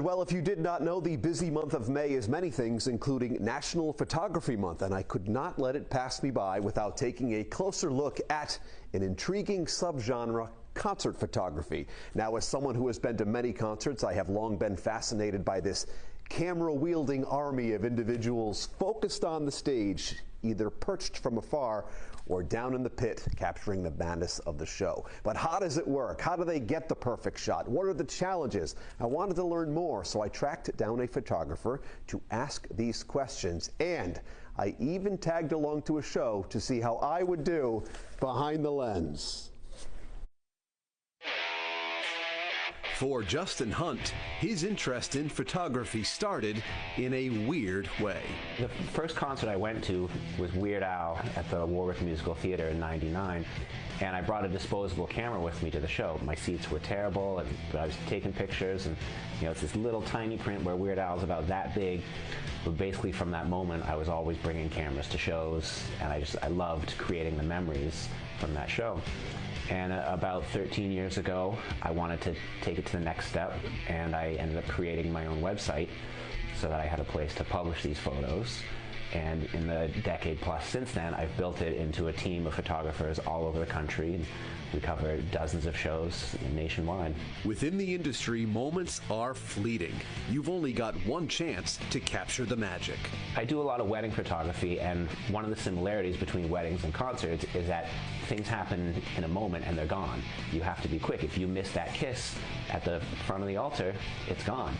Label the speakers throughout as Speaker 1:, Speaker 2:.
Speaker 1: Well, if you did not know, the busy month of May is many things, including National Photography Month, and I could not let it pass me by without taking a closer look at an intriguing subgenre, concert photography. Now, as someone who has been to many concerts, I have long been fascinated by this camera-wielding army of individuals focused on the stage, either perched from afar or down in the pit, capturing the madness of the show. But how does it work? How do they get the perfect shot? What are the challenges? I wanted to learn more, so I tracked down a photographer to ask these questions, and I even tagged along to a show to see how I would do behind the lens.
Speaker 2: For Justin Hunt, his interest in photography started in a weird way.
Speaker 3: The first concert I went to was Weird Al at the Warwick Musical Theater in '99, and I brought a disposable camera with me to the show. My seats were terrible, and I was taking pictures, and it's this little tiny print where Weird Al's about that big. But basically from that moment, I was always bringing cameras to shows, and I loved creating the memories from that show. And about 13 years ago, I wanted to take it to the next step, and I ended up creating my own website so that I had a place to publish these photos. And in the decade plus since then, I've built it into a team of photographers all over the country. And we cover dozens of shows nationwide.
Speaker 2: Within the industry, moments are fleeting. You've only got one chance to capture the magic.
Speaker 3: I do a lot of wedding photography, and one of the similarities between weddings and concerts is that things happen in a moment and they're gone. You have to be quick. If you miss that kiss at the front of the altar, it's gone.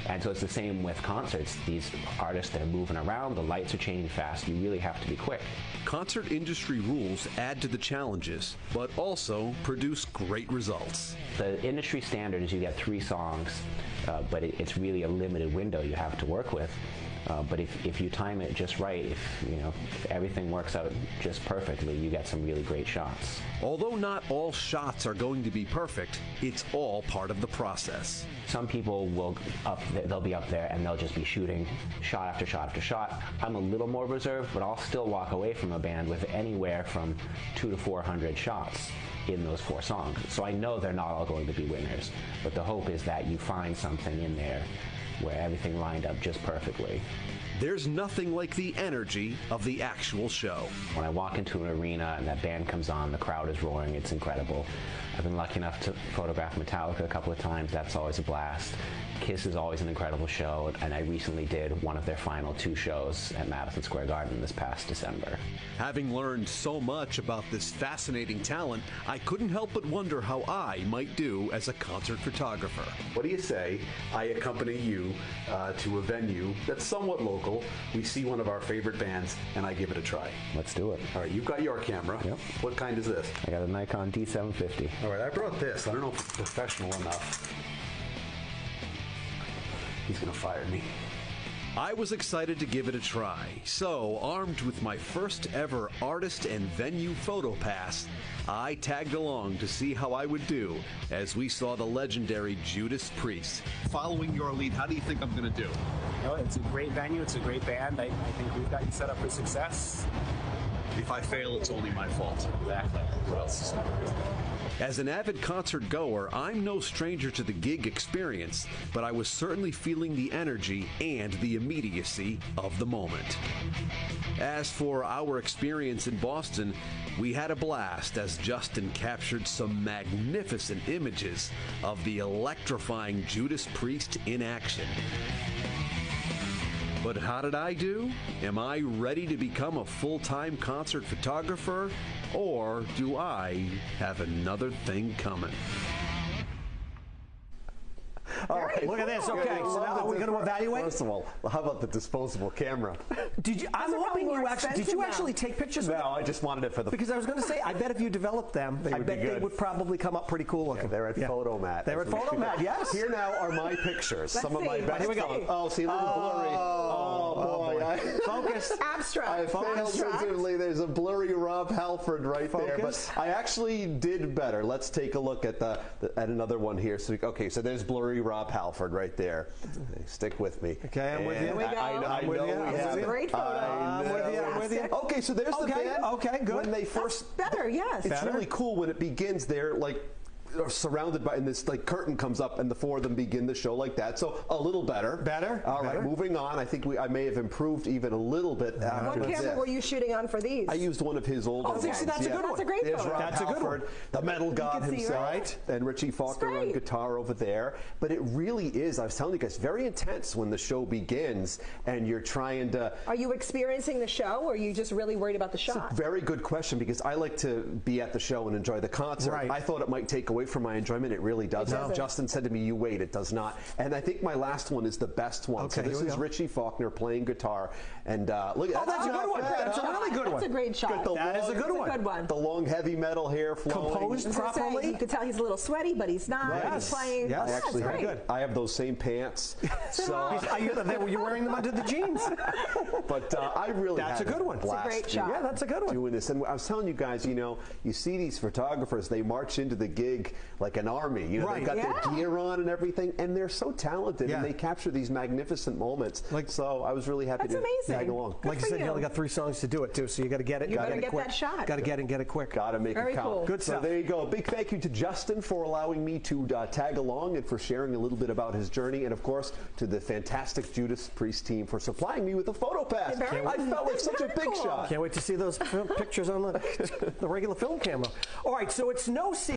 Speaker 3: And so it's the same with concerts. These artists, they're moving around, the lights are changing fast, you really have to be quick.
Speaker 2: Concert industry rules add to the challenges, but also produce great results.
Speaker 3: The industry standard is you get 3 songs, but it's really a limited window you have to work with. But if you time it just right, if everything works out just perfectly, you get some really great shots.
Speaker 2: Although not all shots are going to be perfect, it's all part of the process.
Speaker 3: Some people they'll be up there and they'll just be shooting shot after shot after shot. I'm a little more reserved, but I'll still walk away from a band with anywhere from 200 to 400 shots in those 4 songs. So I know they're not all going to be winners, but the hope is that you find something in there where everything lined up just perfectly.
Speaker 2: There's nothing like the energy of the actual show.
Speaker 3: When I walk into an arena and that band comes on, the crowd is roaring, it's incredible. I've been lucky enough to photograph Metallica a couple of times, that's always a blast. Kiss is always an incredible show, and I recently did one of their final 2 shows at Madison Square Garden this past December.
Speaker 2: Having learned so much about this fascinating talent, I couldn't help but wonder how I might do as a concert photographer. What do you say I accompany you to a venue that's somewhat local, we see one of our favorite bands, and I give it a try?
Speaker 3: Let's do it.
Speaker 2: All right, you've got your camera.
Speaker 3: Yep.
Speaker 2: What kind is this?
Speaker 3: I got a Nikon D750.
Speaker 2: All right, I brought this. I don't know if it's professional enough. He's gonna fire me. I was excited to give it a try, so armed with my first ever artist and venue photo pass, I tagged along to see how I would do as we saw the legendary Judas Priest. Following your lead, how do you think I'm gonna do?
Speaker 4: It's a great venue, it's a great band. I think we've got you set up for success.
Speaker 2: If I fail, it's only my fault.
Speaker 4: Exactly.
Speaker 2: What else? As an avid concert goer, I'm no stranger to the gig experience, but I was certainly feeling the energy and the immediacy of the moment. As for our experience in Boston, we had a blast as Justin captured some magnificent images of the electrifying Judas Priest in action. But how did I do? Am I ready to become a full-time concert photographer? Or do I have another thing coming?
Speaker 1: All right,
Speaker 5: look at this. Okay, so now are we going to evaluate?
Speaker 1: First of all, how about the disposable camera?
Speaker 5: I'm hoping you actually. Did you actually take pictures?
Speaker 1: No, I just wanted it for the.
Speaker 5: Because I was going to say, I bet if you developed them, I bet they would probably come up pretty cool looking.
Speaker 1: Yeah, they're at Photomat.
Speaker 5: They're at Photomat. Yes.
Speaker 1: Here now are my pictures.
Speaker 6: Let's
Speaker 1: Some of my
Speaker 6: see.
Speaker 1: best.
Speaker 5: Here we go.
Speaker 1: Oh, see, a little blurry. Oh boy.
Speaker 5: Focus.
Speaker 6: Abstract.
Speaker 1: I failed miserably. There's a blurry Rob Halford right there.
Speaker 5: Focus.
Speaker 1: But I actually did better. Let's take a look at at another one here. So so there's blurry Rob Halford right there. Stick with me.
Speaker 5: Okay, I'm with you.
Speaker 6: Here we go.
Speaker 1: I know we
Speaker 6: This
Speaker 1: have
Speaker 6: is a great photo.
Speaker 5: I'm with you.
Speaker 1: Okay, so there's the band.
Speaker 5: Okay, good.
Speaker 1: When they first
Speaker 6: Better, yes.
Speaker 1: It's really cool when it begins. They're like are surrounded by, and this like curtain comes up, and the four of them begin the show like that. So a little better.
Speaker 5: Better.
Speaker 1: All right, moving on. I think I may have improved even a little bit.
Speaker 6: What camera were you shooting on for these?
Speaker 1: I used one of his older ones.
Speaker 5: That's a good one.
Speaker 6: That's a great
Speaker 1: There's
Speaker 6: photo.
Speaker 1: Rob
Speaker 5: That's a good
Speaker 1: Halford,
Speaker 5: one.
Speaker 1: the metal god himself, and Richie Faulkner on guitar over there. But it really is, I was telling you guys, very intense when the show begins, and you're trying to...
Speaker 6: Are you experiencing the show, or are you just really worried about the shot?
Speaker 1: It's a very good question, because I like to be at the show and enjoy the concert.
Speaker 5: Right.
Speaker 1: I thought it might take away from my enjoyment. It really doesn't.
Speaker 6: It doesn't.
Speaker 1: Justin said to me, you wait, it does not. And I think my last one is the best one.
Speaker 5: Okay,
Speaker 1: so this is Richie Faulkner playing guitar. And look at that.
Speaker 5: That's a good one. That's a really good one.
Speaker 6: That's a great shot.
Speaker 5: That is a good one.
Speaker 6: That's a good one.
Speaker 1: The long heavy metal hair flowing.
Speaker 5: Composed properly.
Speaker 6: You could tell he's a little sweaty, but he's not.
Speaker 5: Yes.
Speaker 6: He's playing.
Speaker 5: Yes.
Speaker 1: I actually
Speaker 6: That's
Speaker 1: have, I have those same pants. So,
Speaker 5: You're wearing them under the jeans.
Speaker 1: but I really
Speaker 5: That's
Speaker 1: had
Speaker 5: a good one.
Speaker 1: blast
Speaker 6: It's a great shot.
Speaker 5: Yeah, that's a good one.
Speaker 1: doing this. And I was telling you guys, you know, you see these photographers, they march into the gig like an army. You know,
Speaker 5: Right.
Speaker 1: they've got their gear on and everything, and they're so talented, and they capture these magnificent moments. So I was really happy
Speaker 6: That's
Speaker 1: to
Speaker 6: amazing.
Speaker 1: tag along.
Speaker 6: Good
Speaker 5: Like you
Speaker 6: for
Speaker 5: said, you
Speaker 6: you.
Speaker 5: only got 3 songs to do it, too, so you got to get it.
Speaker 6: You better
Speaker 5: get
Speaker 6: get
Speaker 5: quick.
Speaker 6: that shot.
Speaker 5: Got to get it and get it quick.
Speaker 1: Got to make
Speaker 6: Very
Speaker 1: it count.
Speaker 6: cool.
Speaker 5: Good stuff.
Speaker 1: So there you go. Big thank you to Justin for allowing me to tag along and for sharing a little bit about his journey, and of course to the fantastic Judas Priest team for supplying me with a photo pass. I felt like such a big shot.
Speaker 5: Can't wait to see those pictures on the regular film camera. All right, so it's no secret.